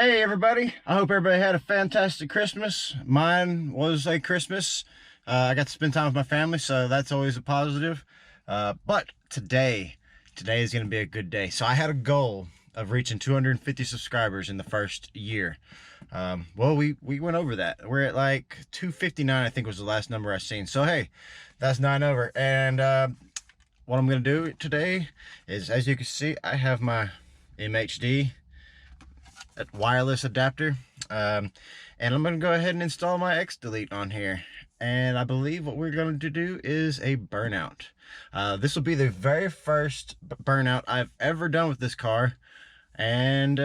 Hey everybody, I hope everybody had a fantastic Christmas. Mine was a Christmas. I got to spend time with my family, so that's always a positive. But today is going to be a good day. So I had a goal of reaching 250 subscribers in the first year. Well, we went over that. We're at like 259, I think was the last number I seen. So hey, that's 9 over. And what I'm going to do today is, as you can see, I have my MHD wireless adapter, and I'm going to go ahead and install my X-Delete on here. And I believe what we're going to do is a burnout. This will be the very first burnout I've ever done with this car, and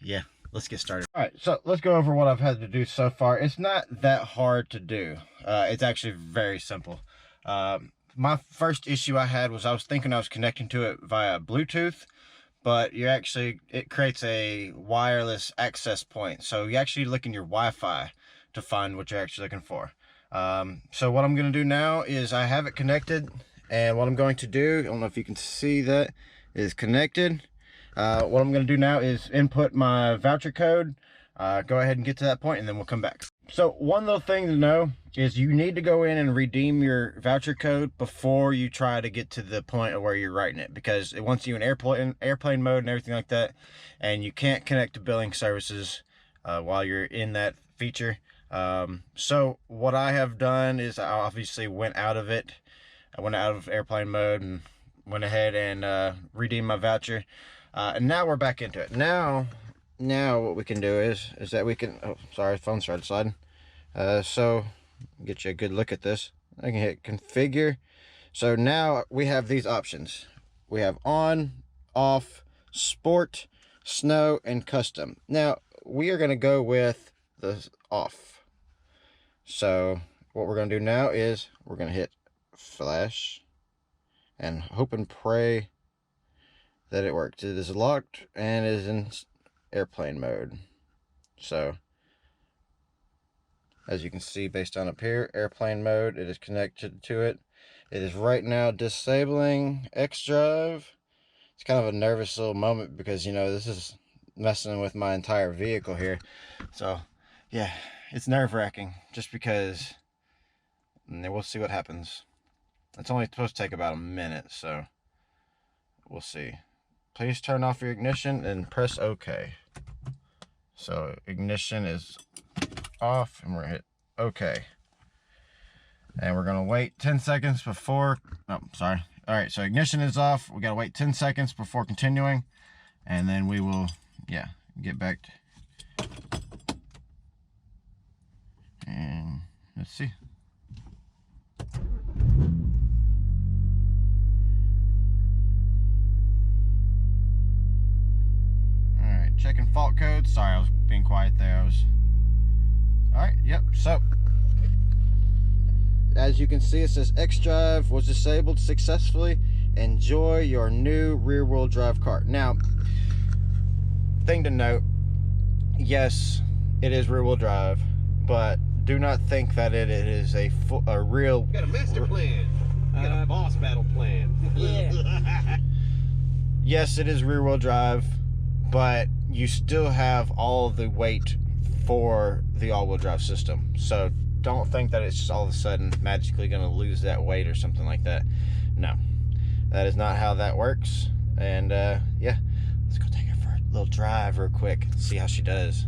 yeah, let's get started. All right, so let's go over what I've had to do so far. It's not that hard to do. It's actually very simple. My first issue I had was I was thinking I was connecting to it via Bluetooth, but it creates a wireless access point. So you actually look in your Wi-Fi to find what you're actually looking for. So what I'm going to do now is I have it connected, and what I'm going to do, I don't know if you can see that, is connected. What I'm going to do now is input my voucher code, go ahead and get to that point, and then we'll come back. So one little thing to know is you need to go in and redeem your voucher code before you try to get to the point of where you're writing it, because it wants you in airplane mode and everything like that, and you can't connect to billing services while you're in that feature. So what I have done is I obviously went out of it. I went out of airplane mode and went ahead and redeemed my voucher, and now we're back into it. Now what we can do is that we can, oh sorry, phone started sliding. So get you a good look at this. I can hit configure. So now we have these options. We have on, off, sport, snow, and custom. Now we are going to go with the off. So what we're going to do now is we're going to hit flash and hope and pray that it works. It is locked and is in airplane mode. So as you can see, based on up here, airplane mode, it is connected to it. It is right now disabling xDrive. It's kind of a nervous little moment because, you know, this is messing with my entire vehicle here. So yeah, it's nerve-wracking just because, and then we'll see what happens. It's only supposed to take about a minute, so we'll see. Please turn off your ignition and press OK. So ignition is off, and we're gonna hit OK. And we're gonna wait 10 seconds before, oh, sorry. All right, so ignition is off. We gotta wait 10 seconds before continuing, and then we will, yeah, get back to, and let's see. Checking fault code. Sorry, I was being quiet there. Alright, yep. So as you can see, it says xDrive was disabled successfully. Enjoy your new rear-wheel drive car. Now, thing to note, yes, it is rear-wheel drive, but do not think that it is a real. Got a master plan. Got a boss battle plan. Yeah. Yes, it is rear-wheel drive, but you still have all the weight for the all-wheel drive system. So don't think that it's just all of a sudden magically going to lose that weight or something like that. No, that is not how that works. And yeah, let's go take her for a little drive real quick, see how she does.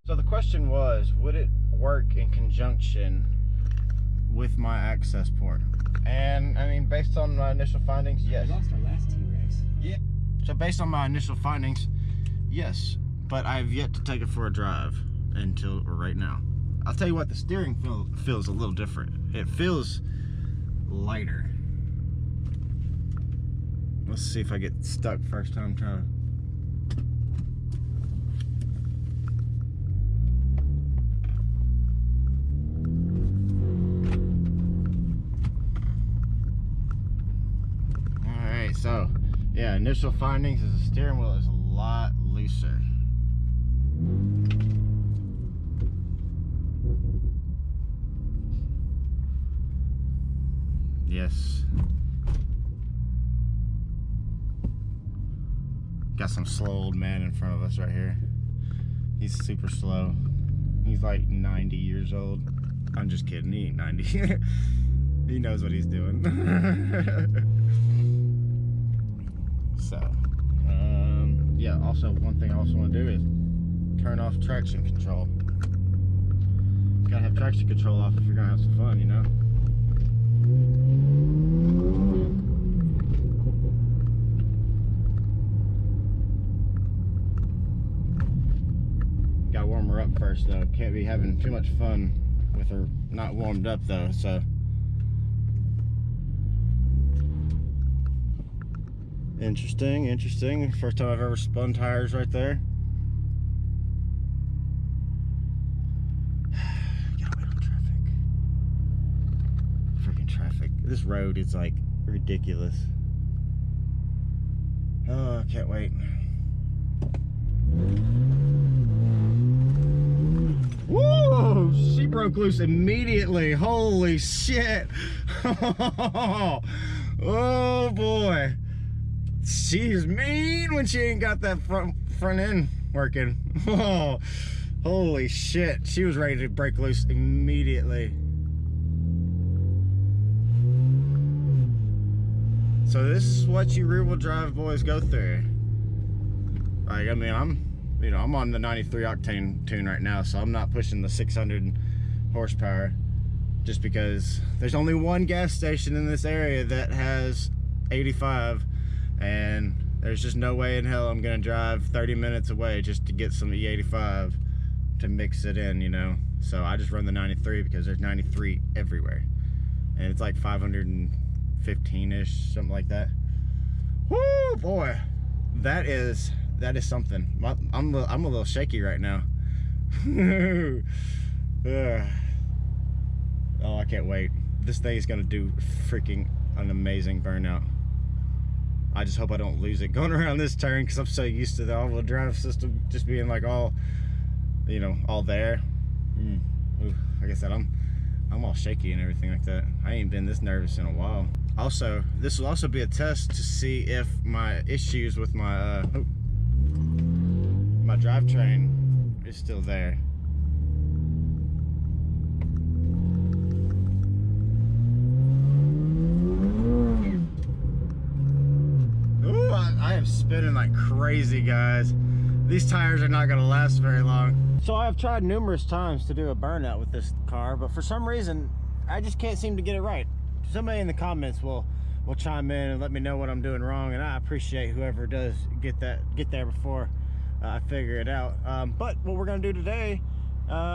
So the question was, would it work in conjunction with my access port? And I mean, based on my initial findings, yes. We lost our last T-Rex. Yeah. So based on my initial findings, yes, but I've yet to take it for a drive until right now. I'll tell you what, the steering feels a little different. It feels lighter. Let's see if I get stuck first time trying. All right, so yeah, initial findings is the steering wheel is a lot looser. Yes. Got some slow old man in front of us right here. He's super slow. He's like 90 years old. I'm just kidding, he ain't 90. He knows what he's doing. So, yeah, also one thing I also want to do is turn off traction control. Gotta have traction control off if you're gonna have some fun, you know? Gotta warm her up first though. Can't be having too much fun with her not warmed up though, so. Interesting, interesting. First time I've ever spun tires right there. Gotta wait on traffic. Freaking traffic. This road is like ridiculous. Oh, I can't wait. Whoa! She broke loose immediately. Holy shit! Oh boy. She's mean when she ain't got that front end working. Oh, holy shit. She was ready to break loose immediately. So this is what you rear wheel drive boys go through. Like, I mean, I'm on the 93 octane tune right now, so I'm not pushing the 600 horsepower just because there's only one gas station in this area that has 85. And there's just no way in hell I'm gonna drive 30 minutes away just to get some E85 to mix it in, you know? So I just run the 93 because there's 93 everywhere. And it's like 515-ish, something like that. Woo, boy. That is something. I'm a little shaky right now. Oh, I can't wait. This thing is gonna do freaking an amazing burnout. I just hope I don't lose it going around this turn because I'm so used to the all-wheel drive system just being like all, you know, all there. Ooh, like I said, I'm all shaky and everything like that. I ain't been this nervous in a while. Also, this will also be a test to see if my issues with my my drivetrain is still there. I am spinning like crazy, guys. These tires are not gonna last very long. So I've tried numerous times to do a burnout with this car, but for some reason, I just can't seem to get it right. Somebody in the comments will chime in and let me know what I'm doing wrong, and I appreciate whoever does get there before I figure it out. But what we're gonna do today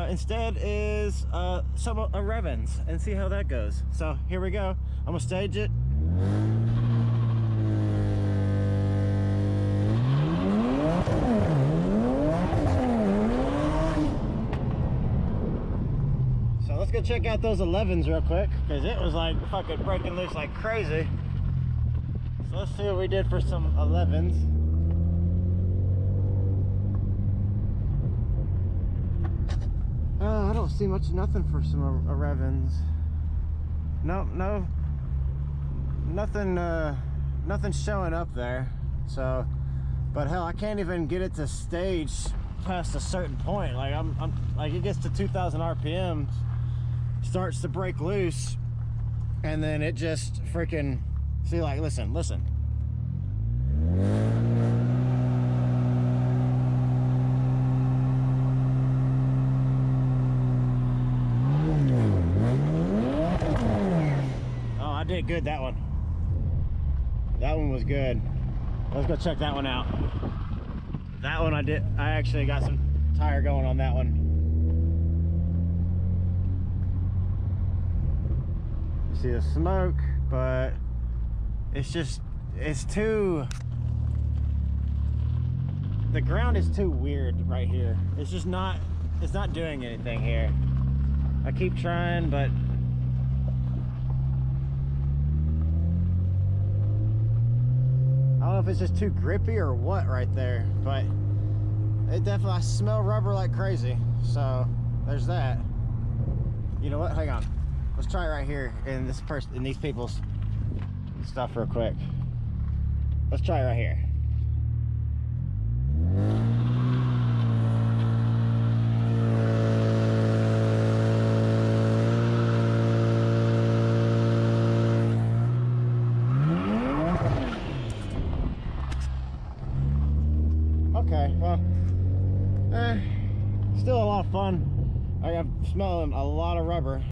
instead is some rev-ins and see how that goes. So here we go. I'm gonna stage it. Let's go check out those 11s real quick because it was like fucking breaking loose like crazy. So let's see what we did for some 11s. I don't see nothing for some 11s. No, nothing showing up there. So, but hell, I can't even get it to stage past a certain point. Like I'm like it gets to 2,000 RPMs. Starts to break loose, and then it just freaking see, like, listen. Oh, I did good that one. That one was good. Let's go check that one out. That one I actually got some tire going on that one. See the smoke, but it's too, the ground is too weird right here. It's not doing anything here. I keep trying, but I don't know if it's just too grippy or what right there, but it definitely, I smell rubber like crazy. So there's that. You know what, hang on. Let's try it right here in these people's stuff real quick. Let's try it right here. Okay, well, still a lot of fun. I'm smelling a lot of rubber.